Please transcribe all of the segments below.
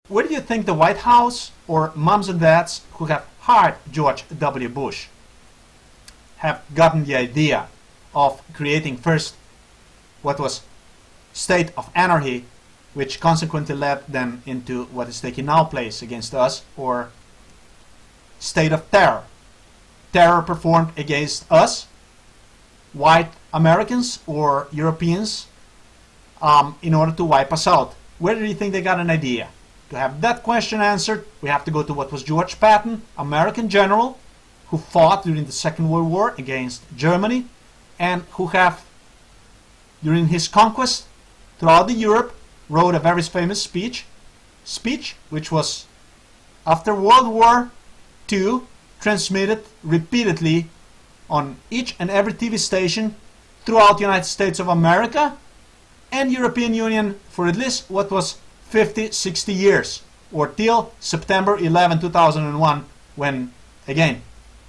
Where do you think the White House or moms and dads who have hired George W. Bush have gotten the idea of creating first what was state of anarchy, which consequently led them into what is taking now place against us, or state of terror? Terror performed against us, white Americans or Europeans, in order to wipe us out. Where do you think they got an idea? To have that question answered, we have to go to what was George Patton, American general, who fought during the Second World War against Germany, and who have, during his conquest throughout the Europe, wrote a very famous speech which was, after World War II, transmitted repeatedly on each and every TV station throughout the United States of America and European Union for at least what was 50-60 years, or till September 11, 2001, when, again,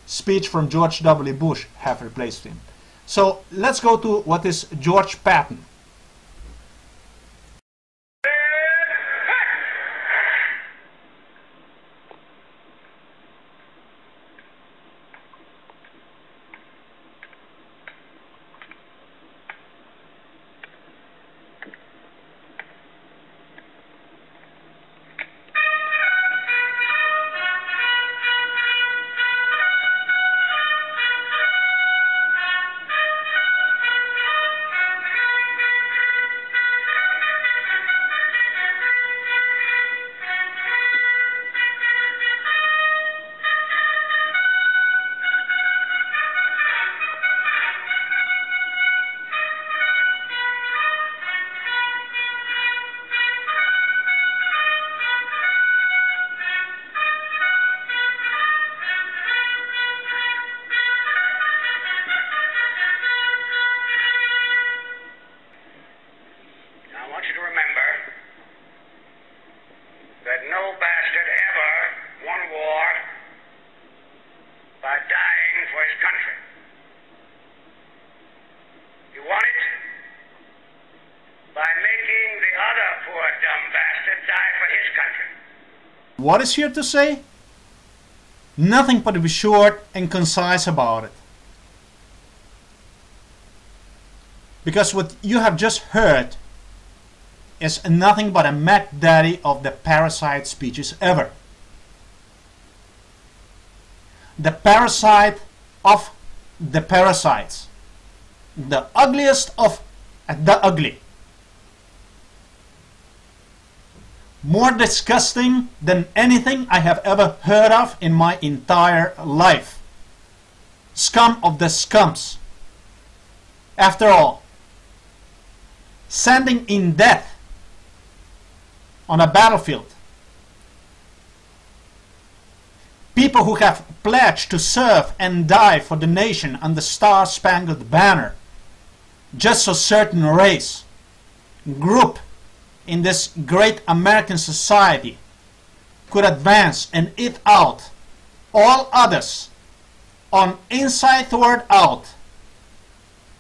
speech from George W. Bush have replaced him. So let's go to what is George Patton. What is here to say? Nothing but to be short and concise about it. Because what you have just heard is nothing but a Mac Daddy of the parasite speeches ever. The parasite of the parasites. The ugliest of the ugly. More disgusting than anything I have ever heard of in my entire life. Scum of the scums. After all, sending in death on a battlefield people who have pledged to serve and die for the nation under the Star-Spangled Banner, just so certain race, group in this great American society could advance and eat out all others on inside toward out,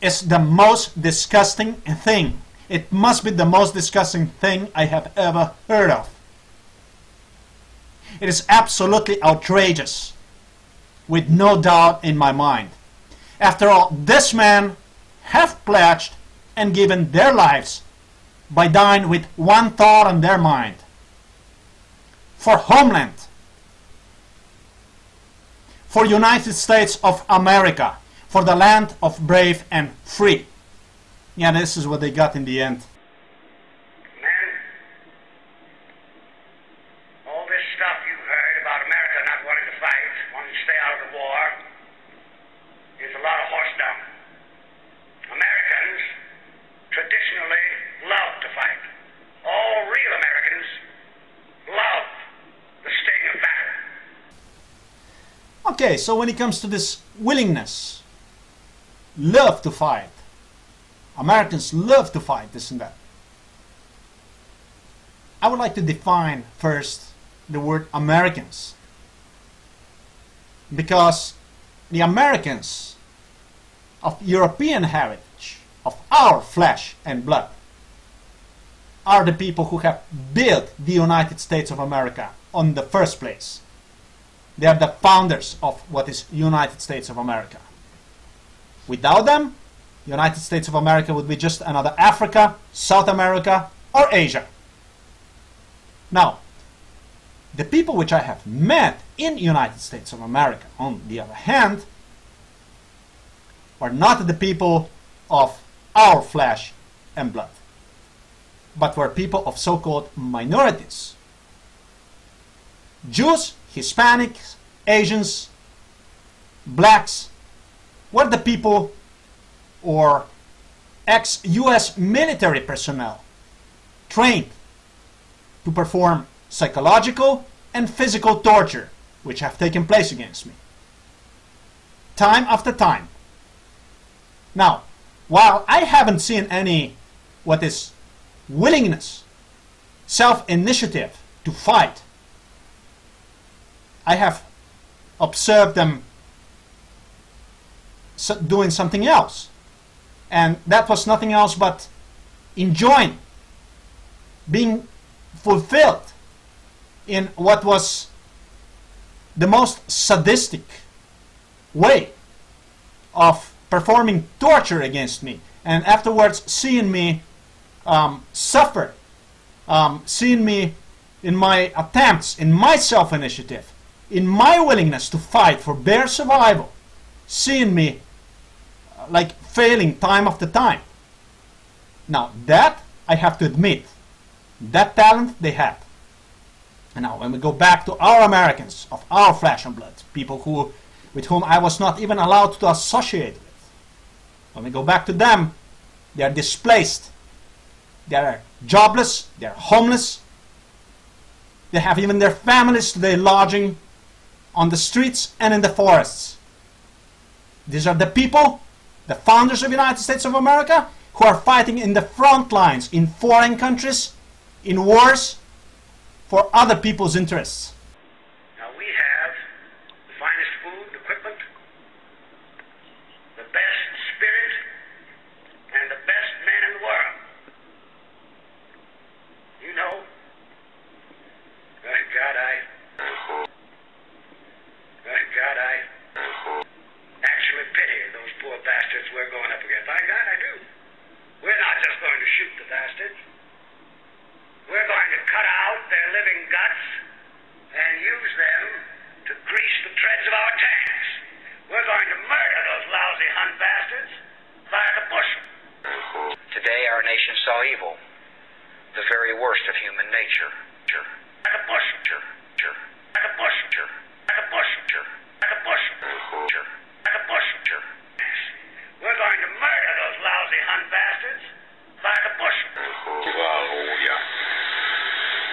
is the most disgusting thing. It must be the most disgusting thing I have ever heard of. It is absolutely outrageous, with no doubt in my mind. After all, this man have pledged and given their lives by dying with one thought on their mind: for homeland, for United States of America, for the land of brave and free. Yeah, this is what they got in the end. Man, all this stuff you heard about America not wanting to fight, wanting to stay out of the war, is a lot of horse dung. Americans traditionally love to fight. All real Americans love the sting of battle. Okay, so when it comes to this willingness, love to fight, Americans love to fight, this and that, I would like to define first the word Americans. Because the Americans of European heritage, of our flesh and blood, are the people who have built the United States of America in the first place. They are the founders of what is United States of America. Without them, United States of America would be just another Africa, South America, or Asia. Now, the people which I have met in United States of America, on the other hand, are not the people of our flesh and blood, but were people of so-called minorities. Jews, Hispanics, Asians, blacks were the people or ex-US military personnel trained to perform psychological and physical torture which have taken place against me. Time after time. Now, while I haven't seen any what is willingness, self-initiative to fight, I have observed them doing something else. And that was nothing else but enjoying being fulfilled in what was the most sadistic way of performing torture against me, and afterwards seeing me suffer, seeing me in my attempts, in my self-initiative, in my willingness to fight for their survival, seeing me like failing time after time. Now that I have to admit, that talent they had. And now when we go back to our Americans of our flesh and blood, people with whom I was not even allowed to associate with, when we go back to them, they are displaced, they are jobless, they are homeless, they have even their families today lodging on the streets and in the forests. These are the people, the founders of the United States of America, who are fighting in the front lines in foreign countries, in wars, for other people's interests. Now we have the finest food, equipment, the best spirit, and the best men in the world. You know, God, I actually pity those poor bastards we're going up against. I do. We're not just going to shoot the bastards. We're going to cut out their living guts and use them to grease the treads of our tanks. We're going to murder those lousy Hun bastards by the bushel. Today our nation saw evil, the very worst of human nature. By the bushel. By the bushel. By the bushel. By the bushel. By the bushel. We're going to murder those lousy Hun bastards by the bushel.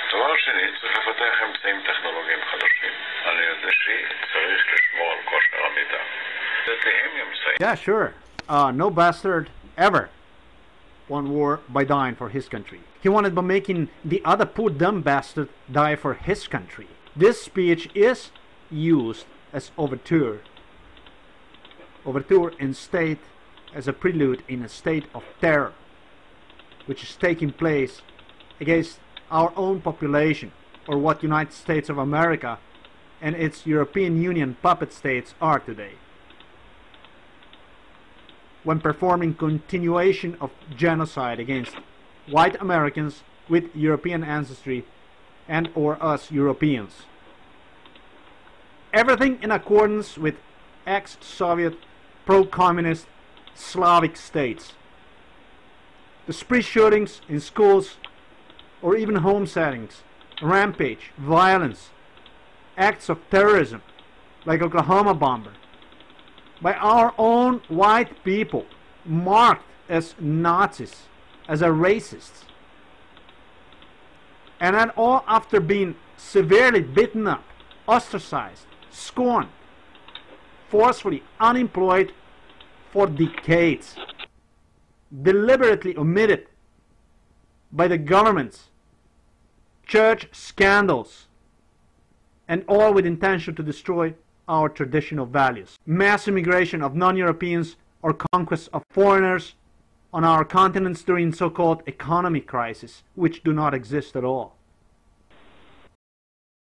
דבר שני, צריך לפתח אמצעים טכנולוגיים חדשים. על ידי צריך לשמור על כושר עמידה. לתהם אמצעים. Yeah, sure. No bastard ever won war by dying for his country. He wanted by making the other poor dumb bastard die for his country. This speech is used as overture. Overture in state as a prelude in a state of terror, which is taking place against our own population, or what United States of America and its European Union puppet states are today, when performing continuation of genocide against white Americans with European ancestry and or us Europeans. Everything in accordance with ex-Soviet, pro-communist Slavic states. The spree shootings in schools or even home settings, rampage, violence, acts of terrorism, like Oklahoma bomber, by our own white people, marked as Nazis, as a racists. And that all after being severely beaten up, ostracized, scorned, forcefully unemployed for decades, deliberately omitted by the governments, church scandals, and all with intention to destroy our traditional values. Mass immigration of non-Europeans or conquest of foreigners on our continents during so-called economic crises, which do not exist at all.